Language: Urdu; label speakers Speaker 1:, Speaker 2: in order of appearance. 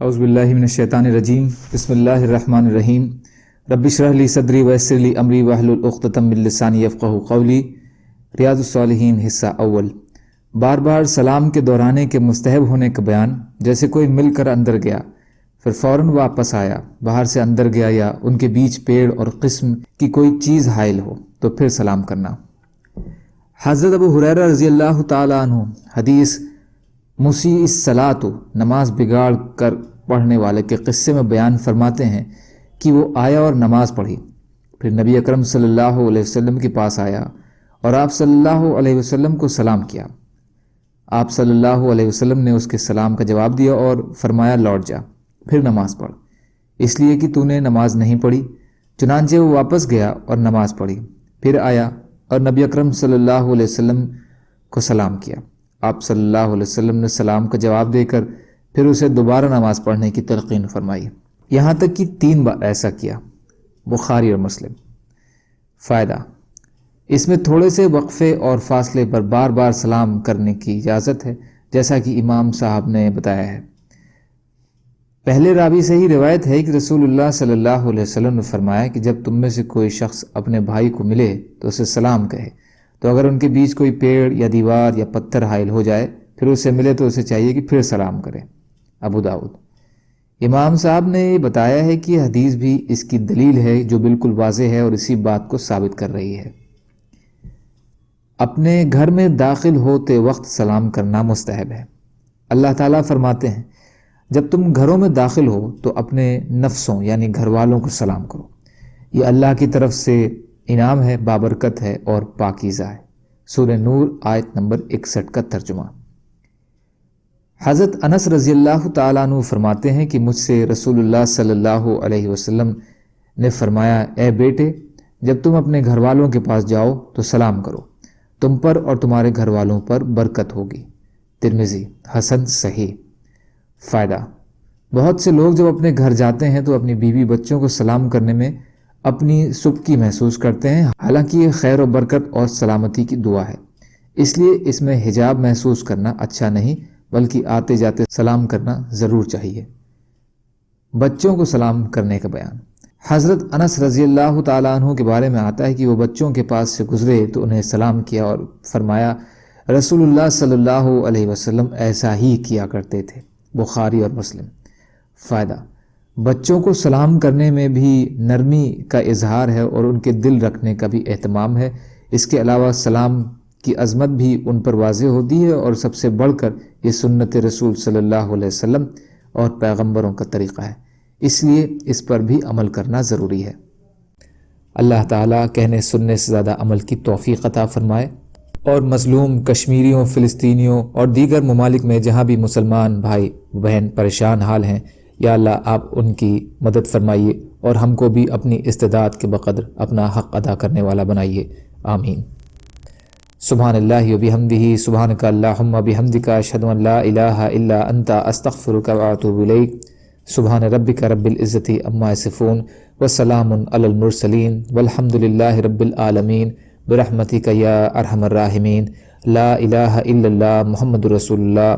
Speaker 1: اعوذ باللہ من الشیطان الرجیم بسم اللہ الرحمن الرحیم رب اشرح لی صدری ویسر لی امری واحلل عقدۃ من لسانی یفقہوا قولی۔ ریاض الصالحین حصہ اول۔ بار بار سلام کے دہرانے کے مستحب ہونے کا بیان، جیسے کوئی مل کر اندر گیا پھر فوراً واپس آیا، باہر سے اندر گیا یا ان کے بیچ پیڑ اور قسم کی کوئی چیز حائل ہو تو پھر سلام کرنا۔ حضرت ابو ہریرہ رضی اللہ تعالیٰ عنہ حدیث مسیء الصلاۃ، نماز بگاڑ کر پڑھنے والے کے قصے میں بیان فرماتے ہیں کہ وہ آیا اور نماز پڑھی، پھر نبی اکرم صلی اللہ علیہ وسلم کے پاس آیا اور آپ صلی اللہ علیہ وسلم کو سلام کیا۔ آپ صلی اللہ علیہ وسلم نے اس کے سلام کا جواب دیا اور فرمایا لوٹ جا، پھر نماز پڑھ، اس لیے کہ تو نے نماز نہیں پڑھی۔ چنانچہ وہ واپس گیا اور نماز پڑھی، پھر آیا اور نبی اکرم صلی اللہ علیہ وسلم کو سلام کیا۔ آپ صلی اللہ علیہ وسلم نے سلام کا جواب دے کر پھر اسے دوبارہ نماز پڑھنے کی تلقین فرمائی، یہاں تک کہ 3 بار ایسا کیا۔ بخاری اور مسلم۔ فائدہ: اس میں تھوڑے سے وقفے اور فاصلے پر بار بار سلام کرنے کی اجازت ہے، جیسا کہ امام صاحب نے بتایا ہے۔ پہلے راوی سے ہی روایت ہے کہ رسول اللہ صلی اللہ علیہ وسلم نے فرمایا کہ جب تم میں سے کوئی شخص اپنے بھائی کو ملے تو اسے سلام کہے، تو اگر ان کے بیچ کوئی پیڑ یا دیوار یا پتھر حائل ہو جائے پھر اسے ملے تو اسے چاہیے کہ پھر سلام کرے۔ ابو داؤد۔ امام صاحب نے یہ بتایا ہے کہ حدیث بھی اس کی دلیل ہے جو بالکل واضح ہے اور اسی بات کو ثابت کر رہی ہے۔ اپنے گھر میں داخل ہوتے وقت سلام کرنا مستحب ہے۔ اللہ تعالیٰ فرماتے ہیں جب تم گھروں میں داخل ہو تو اپنے نفسوں یعنی گھر والوں کو سلام کرو، یہ اللہ کی طرف سے انعام ہے، بابرکت ہے اور پاکیزہ ہے۔ سورہ نور آیت نمبر 61 کا ترجمہ۔ حضرت انس رضی اللہ تعالیٰ عنہ فرماتے ہیں کہ مجھ سے رسول اللہ صلی اللہ علیہ وسلم نے فرمایا، اے بیٹے، جب تم اپنے گھر والوں کے پاس جاؤ تو سلام کرو، تم پر اور تمہارے گھر والوں پر برکت ہوگی۔ ترمذی۔ حسن صحیح۔ فائدہ: بہت سے لوگ جب اپنے گھر جاتے ہیں تو اپنی بیوی بچوں کو سلام کرنے میں اپنی سبکی محسوس کرتے ہیں، حالانکہ یہ خیر و برکت اور سلامتی کی دعا ہے، اس لیے اس میں حجاب محسوس کرنا اچھا نہیں بلکہ آتے جاتے سلام کرنا ضرور چاہیے۔ بچوں کو سلام کرنے کا بیان۔ حضرت انس رضی اللہ تعالیٰ عنہ کے بارے میں آتا ہے کہ وہ بچوں کے پاس سے گزرے تو انہیں سلام کیا اور فرمایا رسول اللہ صلی اللہ علیہ وسلم ایسا ہی کیا کرتے تھے۔ بخاری اور مسلم۔ فائدہ: بچوں کو سلام کرنے میں بھی نرمی کا اظہار ہے اور ان کے دل رکھنے کا بھی اہتمام ہے۔ اس کے علاوہ سلام کی عظمت بھی ان پر واضح ہوتی ہے اور سب سے بڑھ کر یہ سنت رسول صلی اللہ علیہ وسلم اور پیغمبروں کا طریقہ ہے، اس لیے اس پر بھی عمل کرنا ضروری ہے۔ اللہ تعالیٰ کہنے سننے سے زیادہ عمل کی توفیق عطا فرمائے، اور مظلوم کشمیریوں، فلسطینیوں اور دیگر ممالک میں جہاں بھی مسلمان بھائی بہن پریشان حال ہیں، یا اللہ آپ ان کی مدد فرمائیے اور ہم کو بھی اپنی استعداد کے بقدر اپنا حق ادا کرنے والا بنائیے، آمین۔ سبحان اللہ و بحمدہ، سبحانک اللہم بحمدک، اشہد ان لا الہ الا انت، استغفرک و اتوب الیک۔ سبحان ربک رب العزت عما یصفون وسلام علی المرسلین والحمد للہ رب العالمین برحمتک یا ارحم الراحمین۔ لا الہ الا اللہ محمد رسول اللہ۔